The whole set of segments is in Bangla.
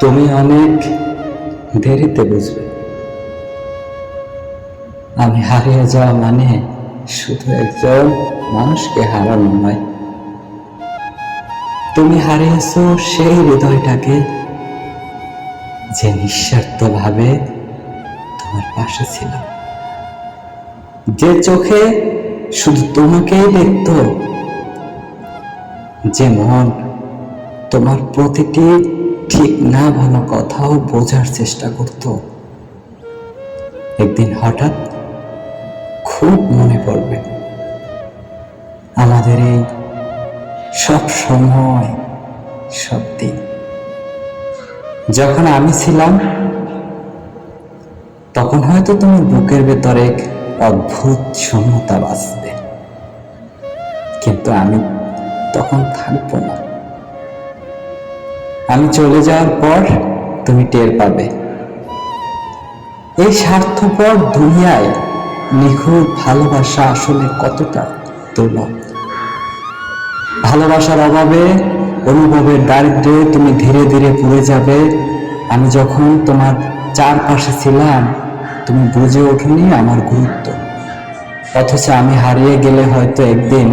তুমি অনেক দেরিতে বুঝবে আমি হারিয়ে যাওয়া মানে শুধু একজন মানুষকে হারানো নয়। তুমি হারিয়েছো সেই হৃদয়টাকে যে নিঃস্বার্থভাবে তোমার পাশে ছিল, যে চোখে শুধু তোমাকেই দেখত, যে মন তোমার প্রতিটি ঠিক না ভালো কথাও বোঝার চেষ্টা করত। একদিন হঠাৎ খুব মনে পড়বে আমাদের এই সব সময়, সব দিন। যখন আমি ছিলাম তখন হয়তো তোমার বুকের ভেতরে এক অদ্ভুত শূন্যতা বাঁচবে, কিন্তু আমি তখন থাকবো না। আমি চলে যাওয়ার পর তুমি টের পাবে এই স্বার্থপর দুনিয়ায় নিখুঁত ভালোবাসা আসলে কতটা দুর্লভ। ভালোবাসার অভাবে, অনুভবের দারিদ্র্যে তুমি ধীরে ধীরে পুড়ে যাবে। আমি যখন তোমার চারপাশে ছিলাম তুমি বুঝে ওঠোনি আমার গুরুত্ব, অথচ আমি হারিয়ে গেলে হয়তো একদিন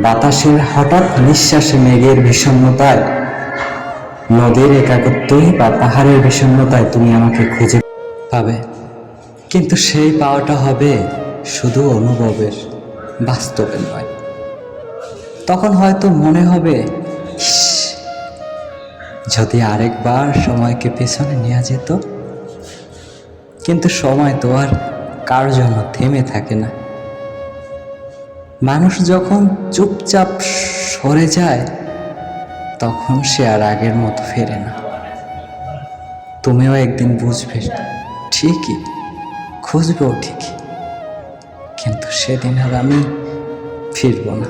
বাতাসের হঠাৎ নিঃশ্বাসে, মেঘের বিষণ্ণতায়, নদীর একাকত্বই বা পাহাড়ের বিষণ্ণতায় তুমি আমাকে খুঁজে পাবে। কিন্তু সেই পাওয়াটা হবে শুধু অনুভবের, বাস্তবের নয়। তখন হয়তো মনে হবে, ইস, যদি আরেকবার সময়কে পেছনে নেওয়া যেত। কিন্তু সময় তো আর কার জন্য থেমে থাকে না। মানুষ যখন চুপচাপ সরে যায় তখন সে আর আগের মতো ফেরে না। তুমিও একদিন বুঝবে, ঠিকই খুঁজবেও ঠিকই, কিন্তু সেদিন আর আমি ফিরবো না।